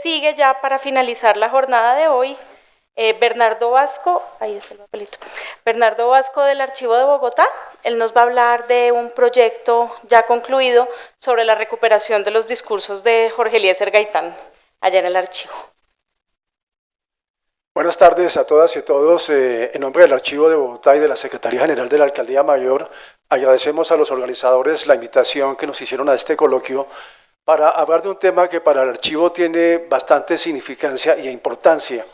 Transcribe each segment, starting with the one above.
sigue ya para finalizar la jornada de hoy Bernardo Vasco, ahí está el papelito, Bernardo Vasco del Archivo de Bogotá. Él nos va a hablar de un proyecto ya concluido sobre la recuperación de los discursos de Jorge Eliezer Gaitán allá en el archivo. Buenas tardes a todas y a todos. En nombre del Archivo de Bogotá y de la Secretaría General de la Alcaldía Mayor, agradecemos a los organizadores la invitación que nos hicieron a este coloquio para hablar de un tema que para el archivo tiene bastante significancia e importancia,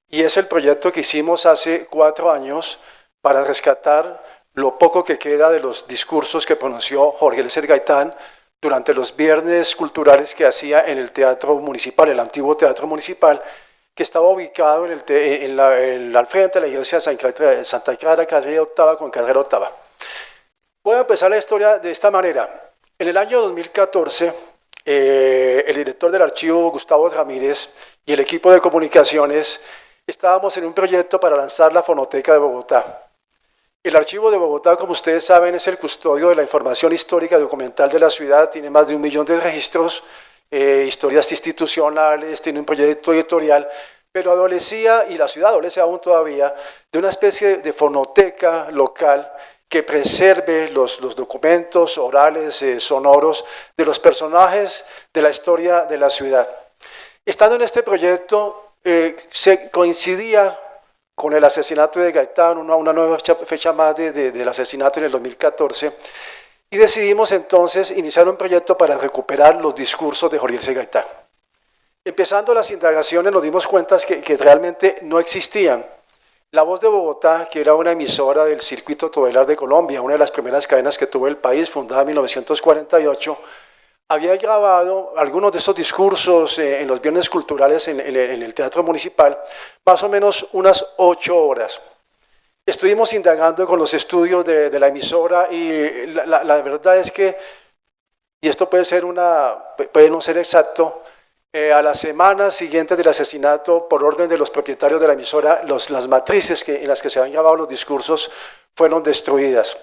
y es el proyecto que hicimos hace 4 años para rescatar lo poco que queda de los discursos que pronunció Jorge Eliezer Gaitán durante los viernes culturales que hacía en el Teatro Municipal, el antiguo Teatro Municipal, que estaba ubicado al frente de la iglesia de Santa Clara, carrera octava con carrera octava. Voy a empezar la historia de esta manera. En el año 2014, el director del archivo, Gustavo Ramírez, y el equipo de comunicaciones estábamos en un proyecto para lanzar la Fonoteca de Bogotá. El Archivo de Bogotá, como ustedes saben, es el custodio de la información histórica y documental de la ciudad, tiene más de 1 millón de registros, historias institucionales, tiene un proyecto editorial, pero adolecía, y la ciudad adolece aún todavía, de una especie de fonoteca local que preserve los documentos orales, sonoros, de los personajes de la historia de la ciudad. Estando en este proyecto, se coincidía con el asesinato de Gaitán, una nueva fecha más del asesinato en el 2014, y decidimos entonces iniciar un proyecto para recuperar los discursos de Jorge Eliezer Gaitán. Empezando las indagaciones nos dimos cuenta que realmente no existían. La Voz de Bogotá, que era una emisora del circuito tobelar de Colombia, una de las primeras cadenas que tuvo el país, fundada en 1948, había grabado algunos de estos discursos en los viernes culturales en el Teatro Municipal, más o menos unas 8 horas. Estuvimos indagando con los estudios de la emisora y la verdad es que, y esto puede no ser exacto, a las semanas siguientes del asesinato, por orden de los propietarios de la emisora, las matrices en las que se habían grabado los discursos fueron destruidas.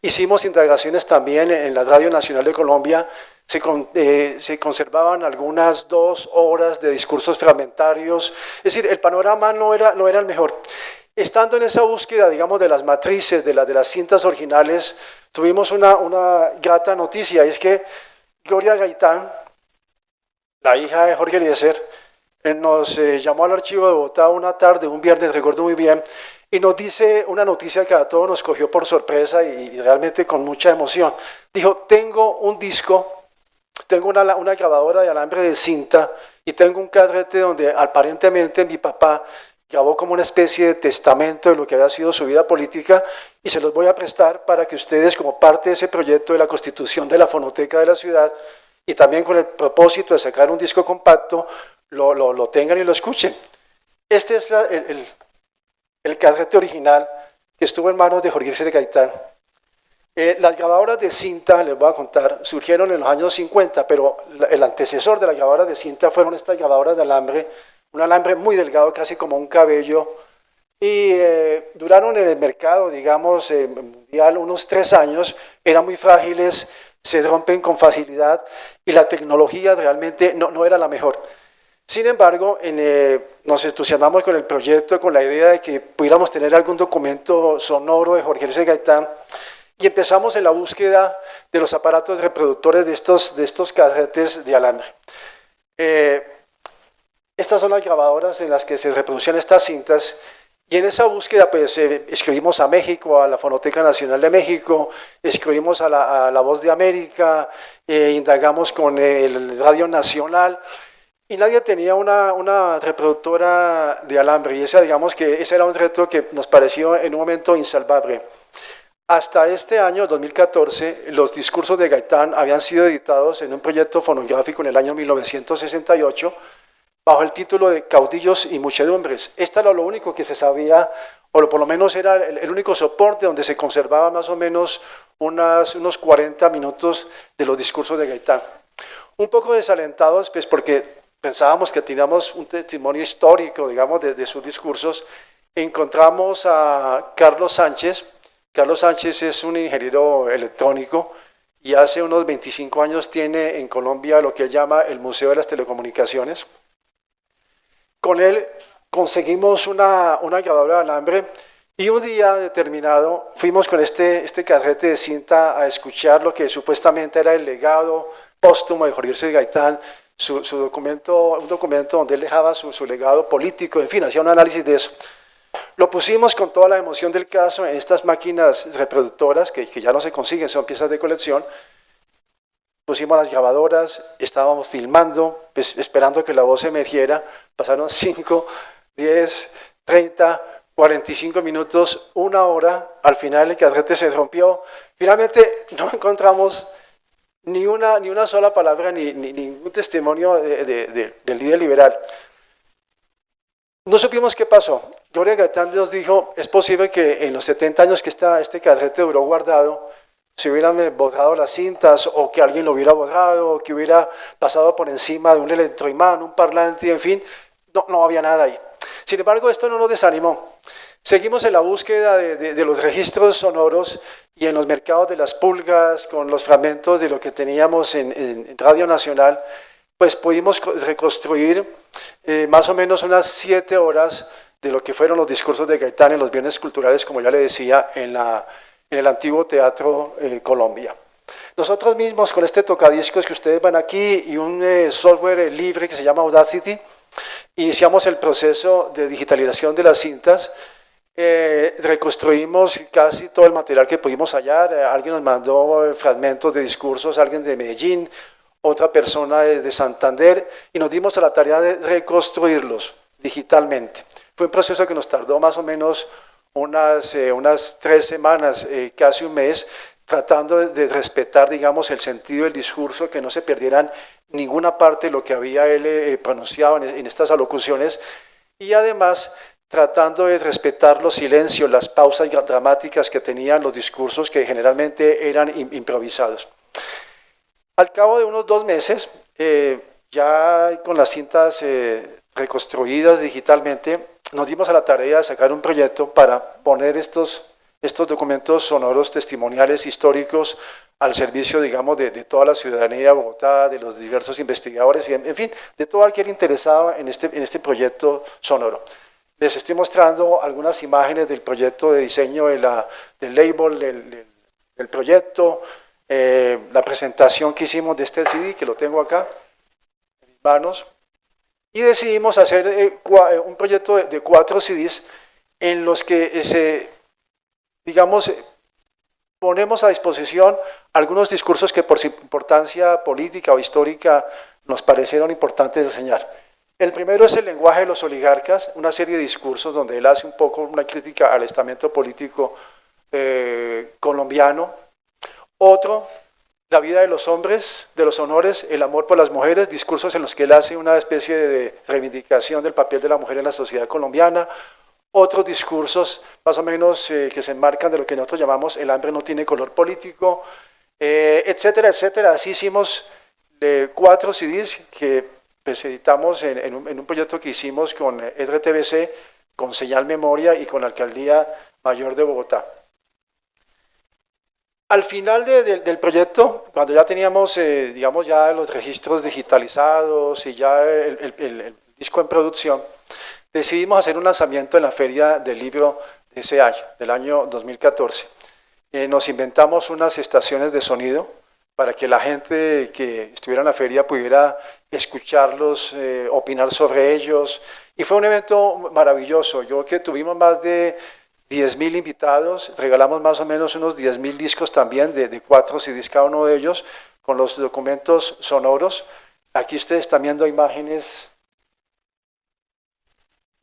Hicimos indagaciones también en la Radio Nacional de Colombia. Se conservaban algunas 2 horas de discursos fragmentarios, es decir, el panorama no era el mejor. Estando en esa búsqueda, digamos, de las matrices, de las cintas originales, tuvimos una grata noticia, y es que Gloria Gaitán, la hija de Jorge Eliezer, nos llamó al Archivo de Bogotá una tarde, un viernes, recuerdo muy bien, y nos dice una noticia que a todos nos cogió por sorpresa y realmente con mucha emoción. Dijo, tengo un disco, tengo una grabadora de alambre de cinta y tengo un carrete donde aparentemente mi papá grabó como una especie de testamento de lo que había sido su vida política, y se los voy a prestar para que ustedes, como parte de ese proyecto de la constitución de la fonoteca de la ciudad, y también con el propósito de sacar un disco compacto, lo tengan y lo escuchen. Este es el carrete original que estuvo en manos de Jorge Eliezer Gaitán. Las grabadoras de cinta, les voy a contar, surgieron en los años 50, pero el antecesor de las grabadoras de cinta fueron estas grabadoras de alambre, un alambre muy delgado, casi como un cabello, y duraron en el mercado, digamos, mundial unos 3 años, eran muy frágiles, se rompen con facilidad, y la tecnología realmente no era la mejor. Sin embargo, nos entusiasmamos con el proyecto, con la idea de que pudiéramos tener algún documento sonoro de Jorge Eliezer Gaitán, y empezamos en la búsqueda de los aparatos reproductores de estos carretes de alambre. Estas son las grabadoras en las que se reproducían estas cintas, y en esa búsqueda pues escribimos a México, a la Fonoteca Nacional de México, escribimos a la Voz de América, indagamos con el Radio Nacional, y nadie tenía una reproductora de alambre, y digamos que ese era un reto que nos pareció en un momento insalvable. Hasta este año, 2014, los discursos de Gaitán habían sido editados en un proyecto fonográfico en el año 1968, bajo el título de Caudillos y Muchedumbres. Este era lo único que se sabía, o por lo menos era el único soporte donde se conservaba más o menos unos 40 minutos de los discursos de Gaitán. Un poco desalentados, pues porque pensábamos que teníamos un testimonio histórico, digamos, de sus discursos, encontramos a Carlos Sánchez. Carlos Sánchez es un ingeniero electrónico y hace unos 25 años tiene en Colombia lo que él llama el Museo de las Telecomunicaciones. Con él conseguimos una grabadora de alambre y un día determinado fuimos con este carrete de cinta a escuchar lo que supuestamente era el legado póstumo de Jorge Eliezer Gaitán, un documento donde él dejaba su legado político, en fin, hacía un análisis de eso. Lo pusimos con toda la emoción del caso en estas máquinas reproductoras que ya no se consiguen, son piezas de colección. Pusimos las grabadoras, estábamos filmando, pues, esperando que la voz emergiera. Pasaron 5, 10, 30, 45 minutos, una hora. Al final el carrete se rompió. Finalmente no encontramos ni una sola palabra, ni ningún testimonio del líder liberal. No supimos qué pasó. Gloria Gaitán nos dijo, es posible que en los 70 años que este carrete duró guardado, se hubieran borrado las cintas, o que alguien lo hubiera borrado, o que hubiera pasado por encima de un electroimán, un parlante, en fin, no había nada ahí. Sin embargo, esto no nos desanimó. Seguimos en la búsqueda de los registros sonoros y en los mercados de las pulgas, con los fragmentos de lo que teníamos en Radio Nacional, pues pudimos reconstruir más o menos unas 7 horas de lo que fueron los discursos de Gaitán en los viernes culturales, como ya le decía, en el antiguo Teatro Colombia. Nosotros mismos, con este tocadiscos que ustedes van aquí y un software libre que se llama Audacity, iniciamos el proceso de digitalización de las cintas. Reconstruimos casi todo el material que pudimos hallar. Alguien nos mandó fragmentos de discursos, alguien de Medellín, otra persona desde Santander, y nos dimos a la tarea de reconstruirlos digitalmente. Fue un proceso que nos tardó más o menos unas 3 semanas, casi un mes, tratando de respetar, digamos, el sentido del discurso, que no se perdieran ninguna parte de lo que había él pronunciado en estas alocuciones, y además tratando de respetar los silencios, las pausas dramáticas que tenían los discursos, que generalmente eran improvisados. Al cabo de unos 2 meses, ya con las cintas reconstruidas digitalmente, nos dimos a la tarea de sacar un proyecto para poner estos documentos sonoros, testimoniales, históricos, al servicio, digamos, de toda la ciudadanía de Bogotá, de los diversos investigadores, y en fin, de todo aquel interesado en este proyecto sonoro. Les estoy mostrando algunas imágenes del proyecto de diseño del label del proyecto, la presentación que hicimos de este CD, que lo tengo acá en mis manos, y decidimos hacer un proyecto de 4 CDs en los que digamos, ponemos a disposición algunos discursos que por su importancia política o histórica nos parecieron importantes de enseñar. El primero es El lenguaje de los oligarcas, una serie de discursos donde él hace un poco una crítica al estamento político colombiano. Otro, La vida de los hombres, de los honores, el amor por las mujeres, discursos en los que él hace una especie de reivindicación del papel de la mujer en la sociedad colombiana. Otros discursos más o menos que se enmarcan de lo que nosotros llamamos El hambre no tiene color político, etcétera, etcétera. Así hicimos 4 CDs que pues, editamos en un proyecto que hicimos con RTBC, con Señal Memoria y con la Alcaldía Mayor de Bogotá. Al final del proyecto, cuando ya teníamos, digamos, ya los registros digitalizados y ya el disco en producción, decidimos hacer un lanzamiento en la Feria del Libro de ese año, del año 2014. Nos inventamos unas estaciones de sonido para que la gente que estuviera en la feria pudiera escucharlos, opinar sobre ellos. Y fue un evento maravilloso. Yo creo que tuvimos más de 10.000 invitados, regalamos más o menos unos 10.000 discos también, de 4 CDs cada uno de ellos, con los documentos sonoros. Aquí ustedes están viendo imágenes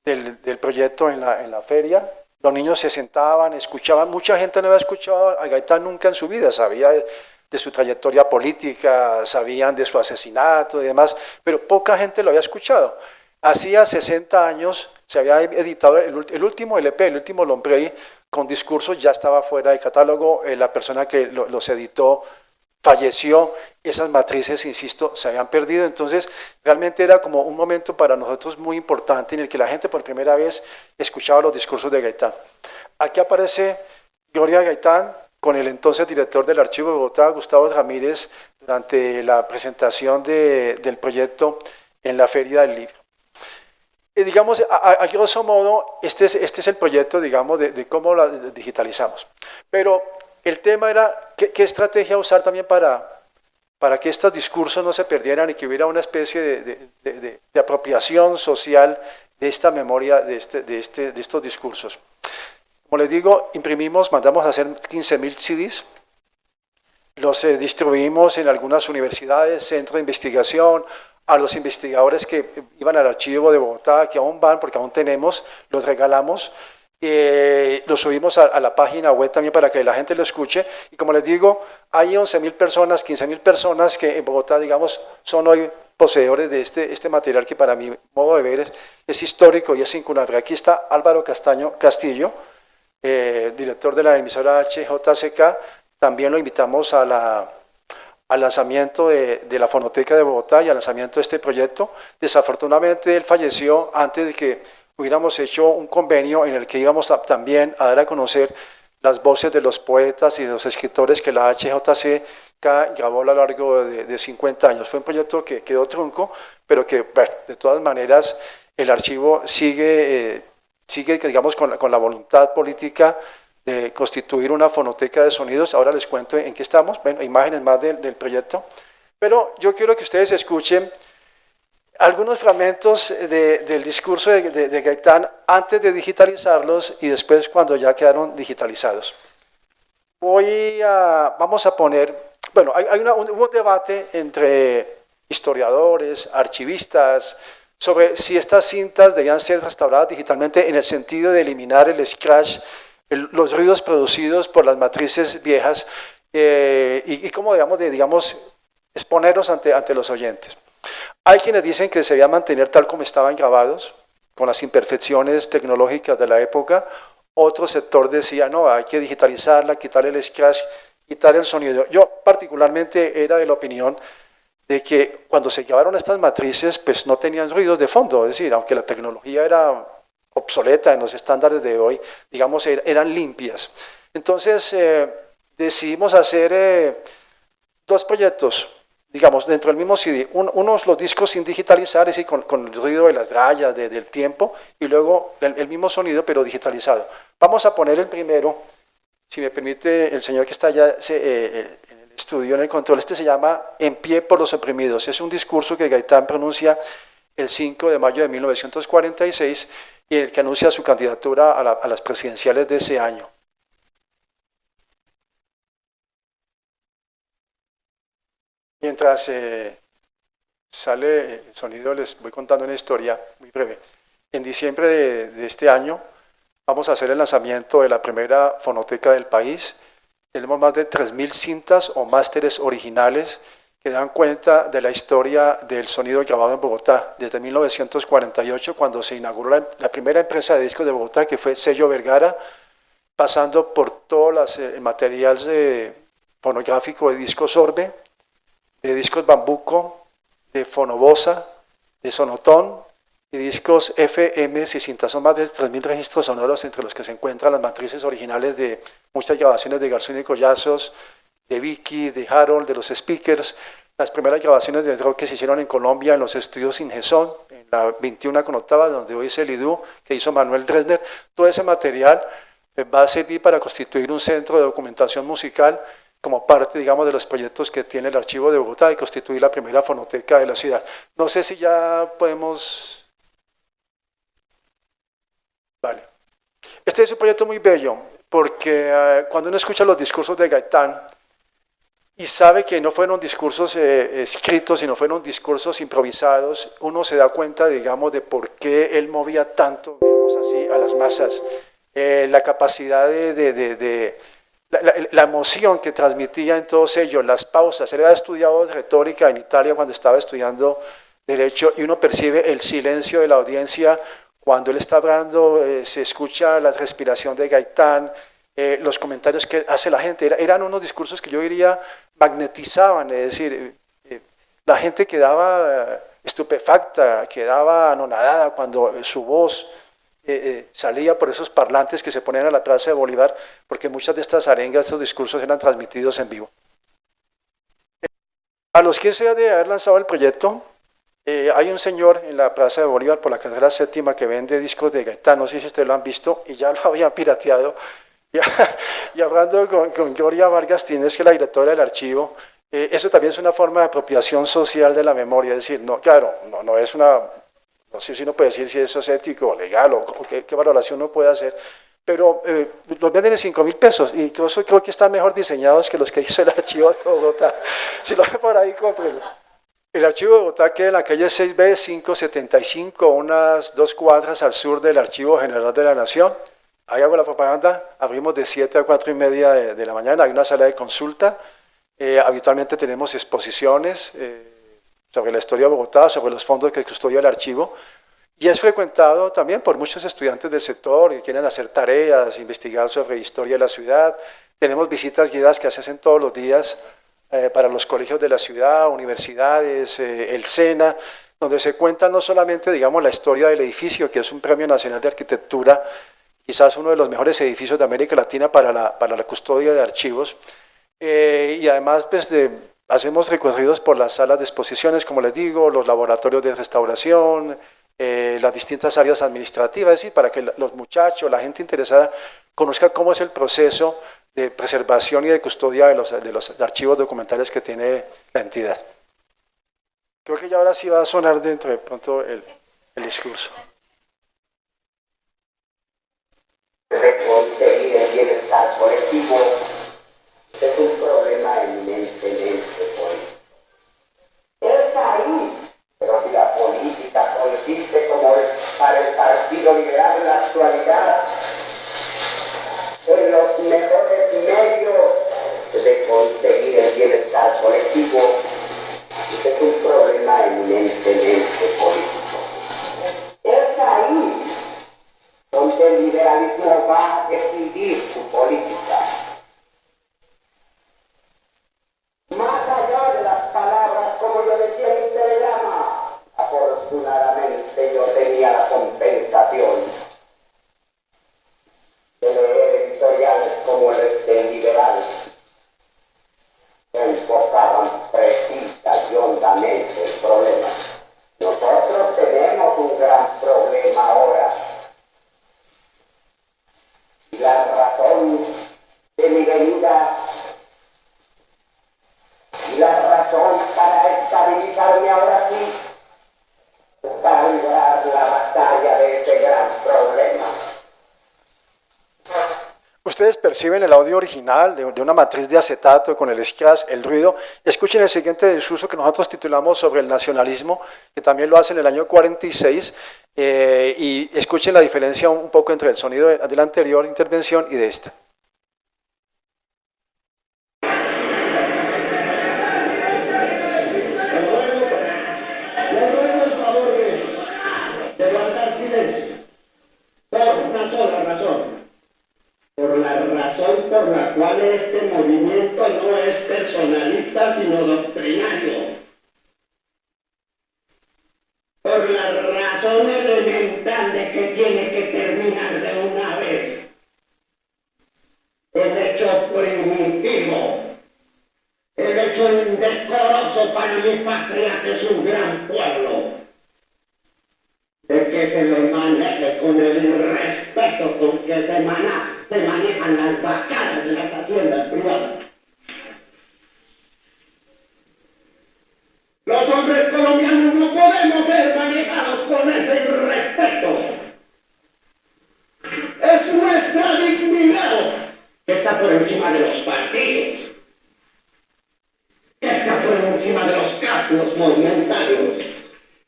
del proyecto en la feria. Los niños se sentaban, escuchaban. Mucha gente no había escuchado a Gaitán nunca en su vida, sabía de su trayectoria política, sabían de su asesinato y demás, pero poca gente lo había escuchado. Hacía 60 años se había editado el último LP, el último long play con discursos, ya estaba fuera de catálogo, la persona que los editó falleció, esas matrices, insisto, se habían perdido, entonces realmente era como un momento para nosotros muy importante en el que la gente por primera vez escuchaba los discursos de Gaitán. Aquí aparece Gloria Gaitán con el entonces director del Archivo de Bogotá, Gustavo Ramírez, durante la presentación del proyecto en la Feria del Libro. digamos, a grosso modo, este es el proyecto, digamos, de cómo la digitalizamos. Pero el tema era qué estrategia usar también para que estos discursos no se perdieran y que hubiera una especie de apropiación social de esta memoria, de estos discursos. Como les digo, imprimimos, mandamos a hacer 15.000 CDs, los distribuimos en algunas universidades, centros de investigación, a los investigadores que iban al archivo de Bogotá, que aún van, porque aún tenemos, los regalamos, los subimos a la página web también para que la gente lo escuche, y como les digo, hay 11.000 personas, 15.000 personas que en Bogotá, digamos, son hoy poseedores de este material que para mi modo de ver es histórico y es incunable. Aquí está Álvaro Castillo, director de la emisora HJCK, también lo invitamos al lanzamiento de la Fonoteca de Bogotá y al lanzamiento de este proyecto. Desafortunadamente él falleció antes de que hubiéramos hecho un convenio en el que íbamos también a dar a conocer las voces de los poetas y de los escritores que la HJCK grabó a lo largo de 50 años. Fue un proyecto que quedó trunco, pero que, bueno, de todas maneras, el archivo sigue digamos, con la voluntad política de constituir una fonoteca de sonidos. Ahora les cuento en qué estamos, bueno, imágenes más del proyecto. Pero yo quiero que ustedes escuchen algunos fragmentos del discurso de Gaitán antes de digitalizarlos y después cuando ya quedaron digitalizados. Vamos a poner, bueno, hubo un debate entre historiadores, archivistas, sobre si estas cintas debían ser restauradas digitalmente en el sentido de eliminar el scratch, los ruidos producidos por las matrices viejas y cómo digamos, exponerlos ante los oyentes. Hay quienes dicen que se debía mantener tal como estaban grabados, con las imperfecciones tecnológicas de la época. Otro sector decía, no, hay que digitalizarla, quitar el scratch, quitar el sonido. Yo particularmente era de la opinión de que cuando se grabaron estas matrices, pues no tenían ruidos de fondo, es decir, aunque la tecnología era obsoleta en los estándares de hoy, digamos, eran limpias. Entonces, decidimos hacer dos proyectos, digamos, dentro del mismo CD, unos los discos sin digitalizar, es decir, con el ruido de las rayas del tiempo, y luego el mismo sonido, pero digitalizado. Vamos a poner el primero, si me permite el señor que está allá en el estudio, en el control. Este se llama En pie por los oprimidos. Es un discurso que Gaitán pronuncia el 5 de mayo de 1946 y en el que anuncia su candidatura a las presidenciales de ese año. Mientras sale el sonido, les voy contando una historia muy breve. En diciembre de este año vamos a hacer el lanzamiento de la primera fonoteca del país. Tenemos más de 3.000 cintas o másteres originales que dan cuenta de la historia del sonido grabado en Bogotá, desde 1948, cuando se inauguró la primera empresa de discos de Bogotá, que fue Sello Vergara, pasando por todo el material fonográfico de discos Orbe, de discos Bambuco, de Fonobosa, de Sonotón y discos FM600. Son más de 3.000 registros sonoros, entre los que se encuentran las matrices originales de muchas grabaciones de Garzón y Collazos, de Vicky, de Harold, de los Speakers, las primeras grabaciones de rock que se hicieron en Colombia en los estudios Ingesón, en la 21 con octava, donde hoy es el IDU, que hizo Manuel Dresner. Todo ese material va a servir para constituir un centro de documentación musical como parte, digamos, de los proyectos que tiene el Archivo de Bogotá y constituir la primera fonoteca de la ciudad. No sé si ya podemos... Vale. Este es un proyecto muy bello, porque cuando uno escucha los discursos de Gaitán y sabe que no fueron discursos escritos, sino fueron discursos improvisados, uno se da cuenta, digamos, de por qué él movía tanto, digamos así, a las masas. La capacidad la emoción que transmitía en todos ellos, las pausas. Él había estudiado retórica en Italia cuando estaba estudiando Derecho y uno percibe el silencio de la audiencia cuando él está hablando, se escucha la respiración de Gaitán, los comentarios que hace la gente. Eran unos discursos que yo diría magnetizaban, es decir, la gente quedaba estupefacta, quedaba anonadada cuando su voz salía por esos parlantes que se ponían a la Plaza de Bolívar, porque muchas de estas arengas, estos discursos eran transmitidos en vivo. A los 15 días de haber lanzado el proyecto, Hay un señor en la Plaza de Bolívar por la carrera séptima que vende discos de Gaitán, no sé si ustedes lo han visto, y ya lo habían pirateado. Y hablando con Gloria Vargas Tínez, que es la directora del archivo, eso también es una forma de apropiación social de la memoria, es decir, no, claro, no es una, no sé si uno puede decir si eso es ético o legal o qué valoración uno puede hacer, pero los venden en 5.000 pesos y incluso creo que están mejor diseñados que los que hizo el archivo de Bogotá. Si lo ven por ahí, cómprelos. El archivo de Bogotá queda en la calle 6B 575, unas 2 cuadras al sur del Archivo General de la Nación. Ahí hago la propaganda, abrimos de 7 a 4 y media de la mañana, hay una sala de consulta, habitualmente tenemos exposiciones sobre la historia de Bogotá, sobre los fondos que custodia el archivo, y es frecuentado también por muchos estudiantes del sector que quieren hacer tareas, investigar sobre historia de la ciudad. Tenemos visitas guiadas que se hacen todos los días para los colegios de la ciudad, universidades, el SENA, donde se cuenta no solamente, digamos, la historia del edificio, que es un Premio Nacional de Arquitectura, quizás uno de los mejores edificios de América Latina para la custodia de archivos, y además pues, hacemos recorridos por las salas de exposiciones, como les digo, los laboratorios de restauración, las distintas áreas administrativas, es decir, para que los muchachos, la gente interesada, conozca cómo es el proceso de preservación y de custodia de los archivos documentales que tiene la entidad. Creo que ya ahora sí va a sonar dentro de pronto el discurso. De conseguir el bienestar colectivo es un problema eminentemente político. Es ahí, pero si la política consiste como para el Partido Liberal en la actualidad, en los mejores medios de conseguir el bienestar colectivo, es un problema eminentemente político. Es ahí donde el liberalismo va a decidir su política. Más allá de las palabras, como yo decía en mi telegrama, afortunadamente yo tenía la compensación de leer editoriales como el del liberal, que enfocaban precisa y hondamente el problema. Nosotros tenemos un gran problema ahora. Y la razón de mi venida y la razón para estabilizarme ahora sí es para librar la batalla de ese gran problema. Ustedes perciben el audio original de una matriz de acetato con el scratch, el ruido. Escuchen el siguiente discurso que nosotros titulamos sobre el nacionalismo, que también lo hace en el año 46, y escuchen la diferencia un poco entre el sonido de la anterior intervención y de esta. Le ruego el favor de guardar silencio, por una sola razón. Por la razón por la cual este movimiento no es personalista, sino doctrinario. Por la razón elemental de que tiene que terminar de una vez. El hecho primitivo, el hecho indecoroso para mi patria, que es un gran pueblo, de que se le maneje con el irrespeto con que se manejan las vacadas de las haciendas privadas. Los hombres colombianos no podemos ser manejados con ese irrespeto. Es nuestra dignidad que está por encima de los partidos, que está por encima de los cálculos monumentarios,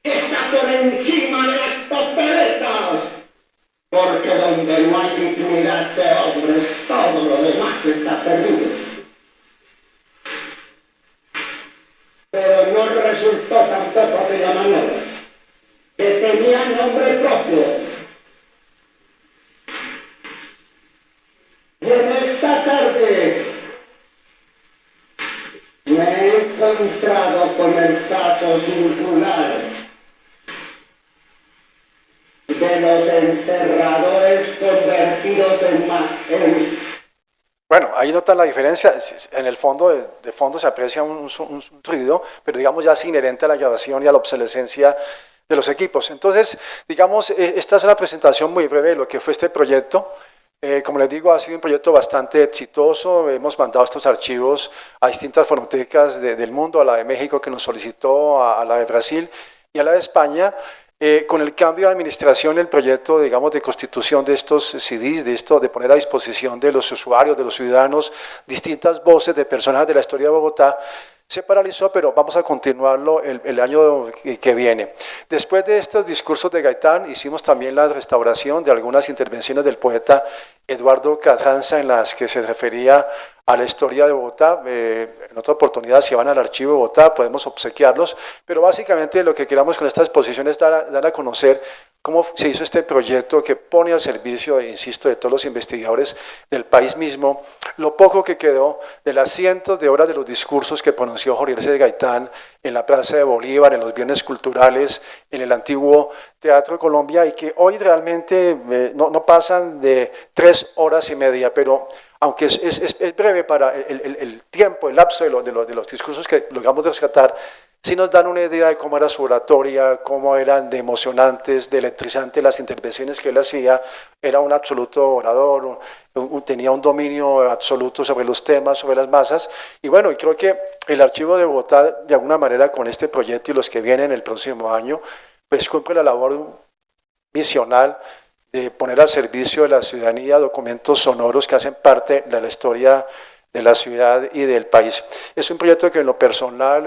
está por encima de las papeletas, porque donde no hay dignidad de hombres, todo lo demás está perdido. Pero no resultó tampoco aquella maniobra, que tenía nombre propio. Y en esta tarde me he encontrado con el caso singular de los enterradores convertidos en Bueno, ahí notan la diferencia. En el fondo, de fondo se aprecia un ruido, pero digamos ya es inherente a la grabación y a la obsolescencia de los equipos. Entonces, digamos, esta es una presentación muy breve de lo que fue este proyecto. Como les digo, ha sido un proyecto bastante exitoso. Hemos mandado estos archivos a distintas fonotecas del mundo, a la de México que nos solicitó, a la de Brasil y a la de España. Con el cambio de administración, el proyecto, digamos, de constitución de estos CDs, de poner a disposición de los usuarios, de los ciudadanos, distintas voces de personas de la historia de Bogotá, se paralizó, pero vamos a continuarlo el año que viene. Después de estos discursos de Gaitán, hicimos también la restauración de algunas intervenciones del poeta Eduardo Carranza en las que se refería a la historia de Bogotá. En otra oportunidad, si van al archivo de Bogotá, podemos obsequiarlos, pero básicamente lo que queramos con esta exposición es dar a conocer cómo se hizo este proyecto que pone al servicio, insisto, de todos los investigadores del país mismo, lo poco que quedó de las cientos de horas de los discursos que pronunció Jorge Eliezer Gaitán en la Plaza de Bolívar, en los viernes culturales, en el antiguo Teatro de Colombia, y que hoy realmente no pasan de 3 horas y media, pero aunque es breve para el tiempo, el lapso de los discursos que logramos rescatar, sí nos dan una idea de cómo era su oratoria, cómo eran de emocionantes, de electrizantes las intervenciones que él hacía. Era un absoluto orador, tenía un dominio absoluto sobre los temas, sobre las masas. Y bueno, y creo que el Archivo de Bogotá, de alguna manera, con este proyecto y los que vienen el próximo año, pues cumple la labor misional de poner al servicio de la ciudadanía documentos sonoros que hacen parte de la historia de la ciudad y del país. Es un proyecto que en lo personal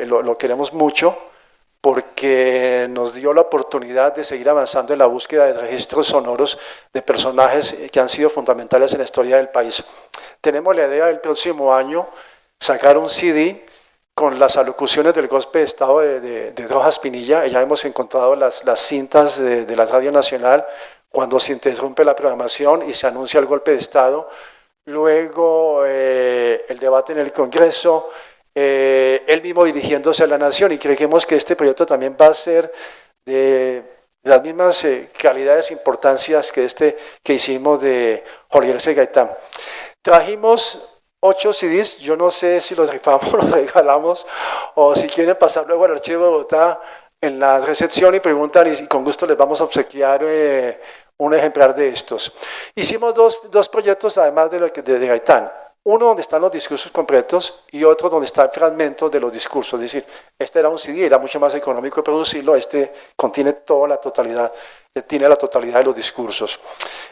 lo queremos mucho porque nos dio la oportunidad de seguir avanzando en la búsqueda de registros sonoros de personajes que han sido fundamentales en la historia del país. Tenemos la idea del próximo año sacar un CD con las alocuciones del golpe de Estado de Rojas Pinilla. Ya hemos encontrado las cintas de la Radio Nacional cuando se interrumpe la programación y se anuncia el golpe de Estado. Luego el debate en el Congreso, él mismo dirigiéndose a la nación, y creemos que este proyecto también va a ser de las mismas calidades e importancias que este que hicimos de Jorge Eliezer Gaitán. Trajimos 8 CDs, yo no sé si los rifamos, los regalamos, o si quieren pasar luego al Archivo de Bogotá en la recepción y preguntan, y con gusto les vamos a obsequiar un ejemplar de estos. Hicimos dos proyectos además de Gaitán. Uno donde están los discursos completos y otro donde están fragmentos de los discursos. Es decir, este era un CD, era mucho más económico producirlo, este contiene toda la totalidad, tiene la totalidad de los discursos.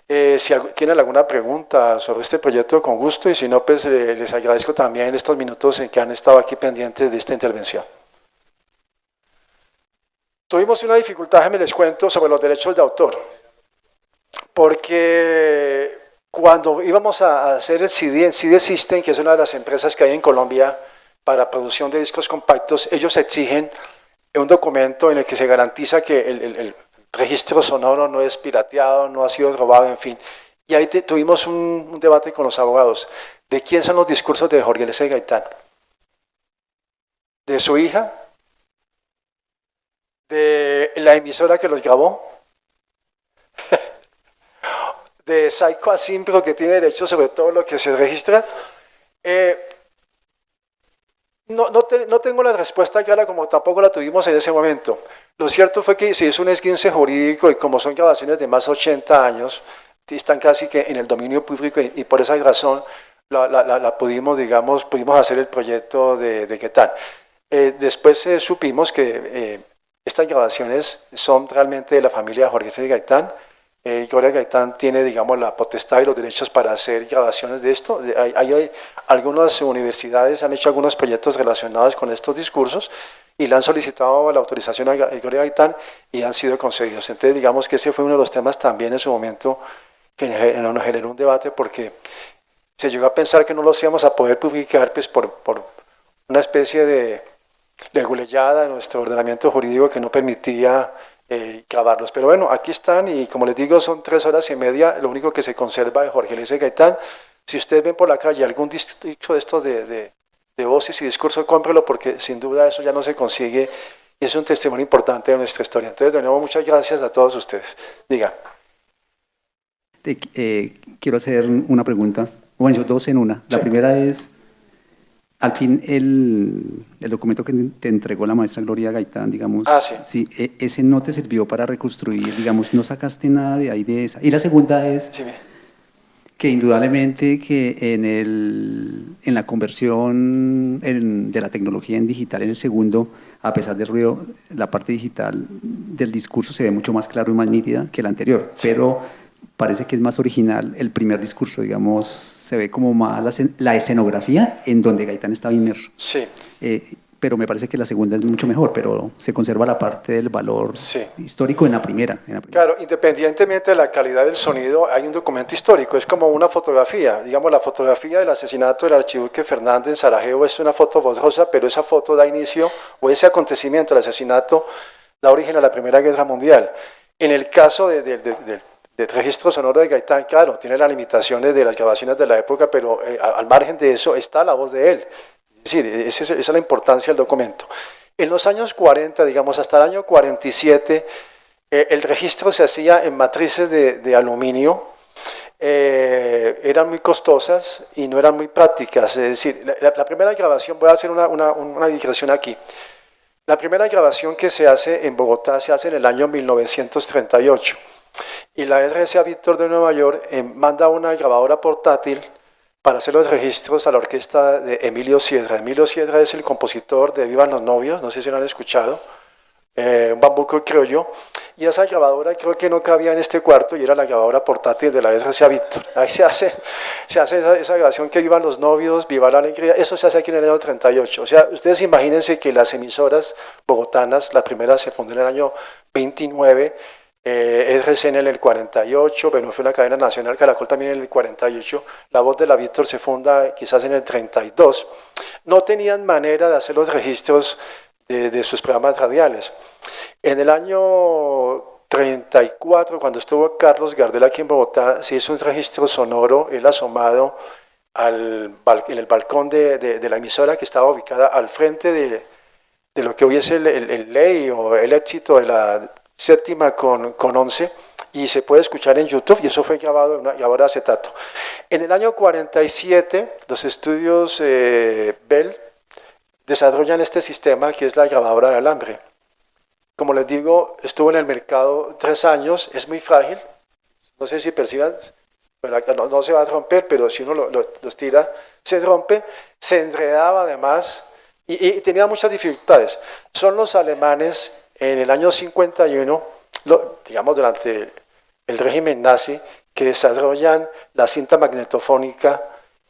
Si tienen alguna pregunta sobre este proyecto, con gusto, y si no, pues les agradezco también estos minutos en que han estado aquí pendientes de esta intervención. Tuvimos una dificultad, me les cuento, sobre los derechos de autor. Porque cuando íbamos a hacer el CD, en CD System, que es una de las empresas que hay en Colombia para producción de discos compactos, ellos exigen un documento en el que se garantiza que el registro sonoro no es pirateado, no ha sido robado, en fin. Y ahí tuvimos un debate con los abogados. ¿De quién son los discursos de Jorge Eliezer Gaitán? ¿De su hija? ¿De la emisora que los grabó? ¿De Saico Asimpro, que tiene derecho sobre todo lo que se registra? No tengo la respuesta clara, como tampoco la tuvimos en ese momento. Lo cierto fue que se hizo un esguince jurídico, y como son grabaciones de más de 80 años, están casi que en el dominio público, y por esa razón pudimos hacer el proyecto de Gaitán. Después supimos que estas grabaciones son realmente de la familia de Jorge Eliezer Gaitán. Jorge Gaitán tiene, digamos, la potestad y los derechos para hacer grabaciones de esto. Hay algunas universidades han hecho algunos proyectos relacionados con estos discursos y le han solicitado la autorización a Jorge Gaitán y han sido concedidos. Entonces, digamos que ese fue uno de los temas también en su momento que nos generó un debate, porque se llegó a pensar que no lo íbamos a poder publicar, pues, por una especie de leguleyada en nuestro ordenamiento jurídico que no permitía grabarlos. Pero bueno, aquí están, y como les digo, son 3 horas y media, lo único que se conserva de Jorge Eliezer Gaitán. Si ustedes ven por la calle algún dicho de estos de voces y discursos, cómprelo, porque sin duda eso ya no se consigue y es un testimonio importante de nuestra historia. Entonces, de nuevo, muchas gracias a todos ustedes. Diga. Quiero hacer una pregunta. Bueno, dos en una. La Sí. primera es, al fin, el documento que te entregó la maestra Gloria Gaitán, digamos, Sí. ese no te sirvió para reconstruir, digamos, no sacaste nada de ahí de esa. Y la segunda es Sí. que indudablemente que en la conversión de la tecnología en digital en el segundo, a pesar del ruido, la parte digital del discurso se ve mucho más claro y más nítida que la anterior, Sí. pero parece que es más original el primer discurso, digamos, se ve como más la escenografía en donde Gaitán estaba inmerso. Sí. Pero me parece que la segunda es mucho mejor, pero se conserva la parte del valor Sí. histórico en la primera. Claro, independientemente de la calidad del sonido, hay un documento histórico, es como una fotografía. Digamos, la fotografía del asesinato del archiduque Fernando en Sarajevo es una foto borrosa, pero esa foto da inicio, o ese acontecimiento, el asesinato, da origen a la Primera Guerra Mundial. En el caso del registro sonoro de Gaitán, claro, tiene las limitaciones de las grabaciones de la época, pero al margen de eso está la voz de él. Es decir, esa es la importancia del documento. En los años 40, digamos, hasta el año 47, el registro se hacía en matrices de aluminio, eran muy costosas y no eran muy prácticas. Es decir, la primera grabación, voy a hacer una digresión aquí. La primera grabación que se hace en Bogotá se hace en el año 1938 y la RCA Víctor de Nueva York manda una grabadora portátil para hacer los registros a la orquesta de Emilio Siedra. Emilio Siedra es el compositor de Vivan los Novios, no sé si lo han escuchado, un bambuco criollo, y esa grabadora creo que no cabía en este cuarto y era la grabadora portátil de la RCA Víctor. Ahí se hace esa grabación que Vivan los Novios, Viva la Alegría, eso se hace aquí en el año 38. O sea, ustedes imagínense que las emisoras bogotanas, la primera se fundó en el año 29, RCN en el 48, bueno, fue una cadena nacional, Caracol también en el 48, La Voz de la Víctor se funda quizás en el 32. No tenían manera de hacer los registros de sus programas radiales. En el año 34, cuando estuvo Carlos Gardel aquí en Bogotá, se hizo un registro sonoro, él asomado en el balcón de la emisora que estaba ubicada al frente de lo que hoy es el ley o el éxito de la séptima con 11, y se puede escuchar en YouTube, y eso fue grabado en una grabadora de acetato. En el año 47, los estudios Bell desarrollan este sistema que es la grabadora de alambre. Como les digo, estuvo en el mercado 3 años, es muy frágil, no sé si perciban, bueno, no se va a romper, pero si uno los tira, se rompe, se enredaba además, y tenía muchas dificultades. Son los alemanes en el año 51, digamos durante el régimen nazi, que desarrollan la cinta magnetofónica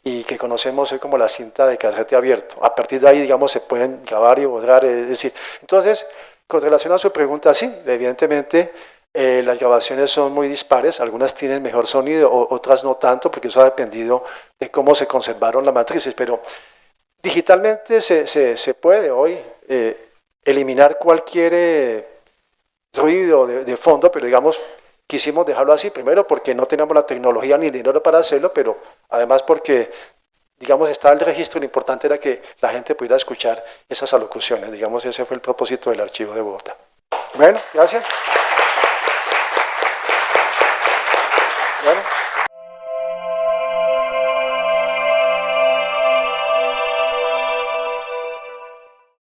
y que conocemos hoy como la cinta de carrete abierto. A partir de ahí, digamos, se pueden grabar y borrar, es decir, entonces, con relación a su pregunta, sí, evidentemente las grabaciones son muy dispares, algunas tienen mejor sonido, otras no tanto, porque eso ha dependido de cómo se conservaron las matrices, pero digitalmente se puede hoy eliminar cualquier ruido de fondo, pero digamos, quisimos dejarlo así, primero porque no teníamos la tecnología ni el dinero para hacerlo, pero además porque, digamos, estaba el registro, lo importante era que la gente pudiera escuchar esas alocuciones, digamos, ese fue el propósito del Archivo de Bogotá. Bueno, gracias.